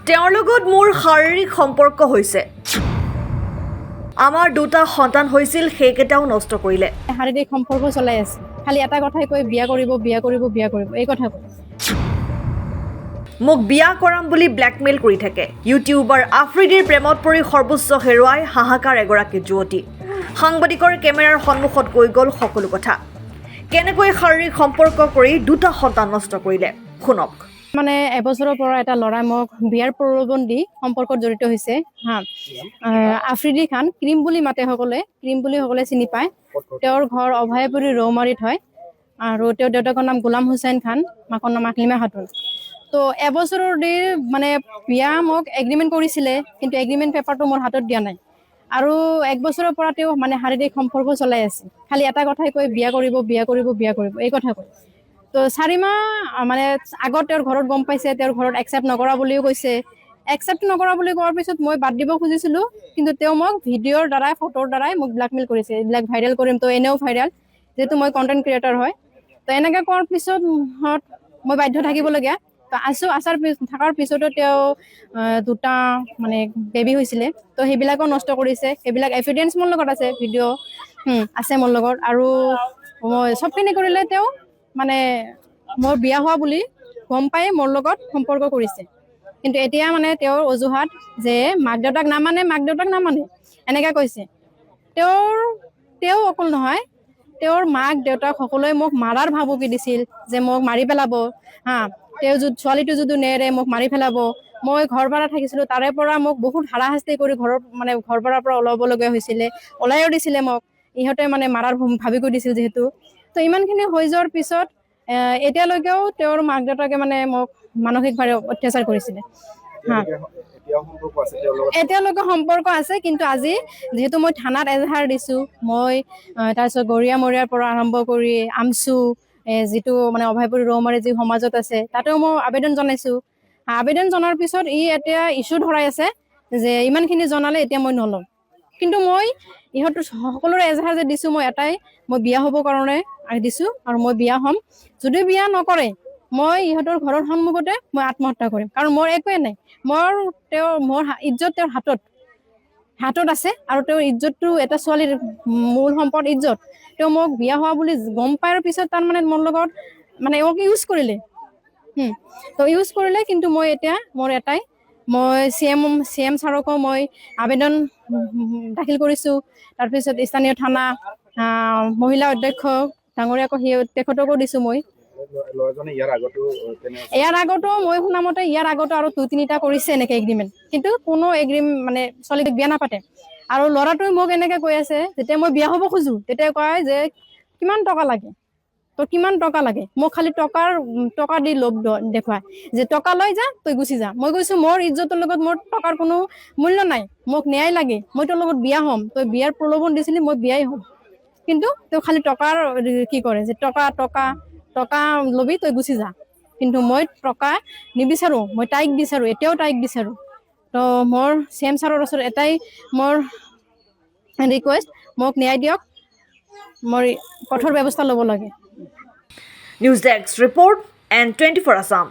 তেওঁৰ লগত মোৰ শাৰীৰিক সম্পৰ্ক হৈছে আমাৰ দুটা সন্তান হৈছিল সেইকেইটাও নষ্ট কৰিলে শাৰীৰিক সম্পৰ্ক চলাই আছে খালি এটা কথাই কৈ বিয়া কৰিব এই কথা কৈ মোক বিয়া কৰাম বুলি ব্লেকমেইল কৰি থাকে ইউটিউবাৰ আফ্ৰিদিৰ প্ৰেমত পৰি সৰ্বোচ্চ হেৰুৱাই হাহাকাৰ এগৰাকী যুৱতী সাংবাদিকৰ কেমেৰাৰ সন্মুখত কৈ গ'ল সকলো কথা কেনেকৈ শাৰীৰিক সম্পৰ্ক কৰি দুটা সন্তান নষ্ট কৰিলে শুনক মানে এবছৰৰ পৰা এটা ল'ৰা মোক বিয়াৰ প্ৰলোভন দি সম্পৰ্কত জড়িত হৈছে হা আফ্ৰিদি খান ক্ৰীম বুলি মাতে সকলে চিনি পায় তেওঁৰ ঘৰ অভয়পুৰী ৰৌমাৰীত হয় আৰু তেওঁৰ দেউতাকৰ নাম গোলাম হুছেইন খান মাকৰ নাম আকলিমা খাতুন তো এবছৰৰ মানে বিয়া মোক এগ্ৰিমেণ্ট কৰিছিলে কিন্তু এগ্ৰিমেণ্ট পেপাৰটো মোৰ হাতত দিয়া নাই আৰু এক বছৰৰ পৰা তেওঁ মানে শাৰীৰিক সম্পৰ্ক চলাই আছে খালি এটা কথাই কৈ বিয়া কৰিব এই কথা কৈ তো 4 মাহ মানে আগত তেওঁৰ ঘৰত গম পাইছে তেওঁৰ ঘৰত একচেপ্ট নকৰা বুলিও কৈছে একচেপ্ট নকৰা বুলি কোৱাৰ পিছত মই বাদ দিব খুজিছিলো কিন্তু তেওঁ মোক ভিডিঅ'ৰ দ্বাৰাই ফটোৰ দ্বাৰাই মোক ব্লেকমেইল কৰিছে এইবিলাক ভাইৰেল কৰিম তো এনেও ভাইৰেল যেহেতু মই কণ্টেণ্ট ক্ৰিয়েটৰ হয় তো এনেকৈ কোৱাৰ পিছত মই বাধ্য থাকিবলগীয়া তো থকাৰ পিছতো তেওঁ দুটা মানে বেবী হৈছিলে তো সেইবিলাকো নষ্ট কৰিছে সেইবিলাক এভিডেন্স মোৰ লগত আছে ভিডিঅ' আছে মোৰ লগত আৰু মই চবখিনি কৰিলে তেওঁ মানে মোৰ বিয়া হোৱা বুলি গম পাই মোৰ লগত সম্পৰ্ক কৰিছে কিন্তু এতিয়া মানে তেওঁৰ অজুহাত যে মাক দেউতাক নামানে এনেকৈ কৈছে তেওঁ অকল নহয় তেওঁৰ মাক দেউতাক সকলোৱে মোক মাৰাৰ ভাবুকি দিছিল যে মোক মাৰি পেলাব হা তেওঁ ছোৱালীটো যদি নেৰে মোক মাৰি পেলাব মই ঘৰ ভাড়া থাকিছিলোঁ তাৰে পৰা মোক বহুত হাৰাশাস্তি কৰি ঘৰ ভাড়াৰ পৰা ওলাবলগীয়া হৈছিলে ওলাইও দিছিলে মোক ইহঁতে মানে মাৰাৰ ভাবুকি দিছিল যিহেতু তো ইমানখিনি হৈ যোৱাৰ পিছত এতিয়ালৈকেও তেওঁৰ মাক দেউতাকে মানে মোক মানসিকভাৱে অত্যাচাৰ কৰিছিলে হা এতিয়ালৈকে সম্পৰ্ক আছে কিন্তু আজি যেহেতু মই থানাত এজাহাৰ দিছোঁ মই তাৰপিছত গৰিয়ামৰীয়াৰ পৰা আৰম্ভ কৰি আমচু যিটো মানে অভয়পুৰী ৰৌমাৰী যি সমাজত আছে তাতেও মই আবেদন জনাইছোঁ আবেদন জনাৰ পিছত এতিয়া ইছ্যু ধৰাই আছে যে ইমানখিনি জনালে এতিয়া মই নলওঁ কিন্তু মই ইহঁতৰ সকলোৰে এজাহাৰ যে দিছোঁ মই বিয়া হ'বৰ কাৰণে দিছোঁ আৰু মই বিয়া হ'ম যদি বিয়া নকৰে মই ইহঁতৰ ঘৰৰ সন্মুখতে মই আত্মহত্যা কৰিম কাৰণ মোৰ একোৱে নাই মোৰ ইজ্জত তেওঁৰ হাতত আছে আৰু তেওঁৰ ইজ্জতটো এটা ছোৱালীৰ মূল সম্পদ ইজ্জত তেওঁ মোক বিয়া হোৱা বুলি গম পাৱাৰ পিছত তাৰমানে মোৰ লগত মানে মোক ইউজ কৰিলে তো ইউজ কৰিলে কিন্তু মই এতিয়া মোৰ মই চি এম ছাৰকো মই আবেদন দাখিল কৰিছোঁ তাৰপিছত স্থানীয় থানা মহিলা অধ্যক্ষ ডাঙৰীয়াকো তেখেতকো দিছোঁ মই ইয়াৰ আগতো মই শুনামতে ইয়াৰ আগতো আৰু 2-3টা কৰিছে এনেকৈ এগ্ৰিমেণ্ট কিন্তু কোনো মানে ছোৱালীক বিয়া নাপাতে আৰু ল'ৰাটোৱে মোক এনেকৈ কৈ আছে যেতিয়া মই বিয়া হ'ব খোজোঁ তেতিয়া কয় যে কিমান টকা লাগে তো কিমান টকা লাগে মোক খালি টকা দি লোভ দেখুৱায় যে টকা লৈ যা তই গুচি যা মই কৈছোঁ মোৰ ইজ্জতৰ লগত মোৰ টকাৰ কোনো মূল্য নাই মোক ন্যায় লাগে মই তোৰ লগত বিয়া হ'ম তই বিয়াৰ প্ৰলোভন দিছিলি মই বিয়াই হ'ম কিন্তু তেওঁ খালি টকাৰ কি কৰে যে টকা ল'বি তই গুচি যা কিন্তু মই টকা নিবিচাৰোঁ মই এতিয়াও তাইক বিচাৰোঁ তো মোৰ চি এম ছাৰৰ ওচৰত এটাই মোৰ ৰিকুৱেষ্ট মোক ন্যায় দিয়ক মোৰ কঠোৰ ব্যৱস্থা ল'ব লাগে news desk report N24 Assam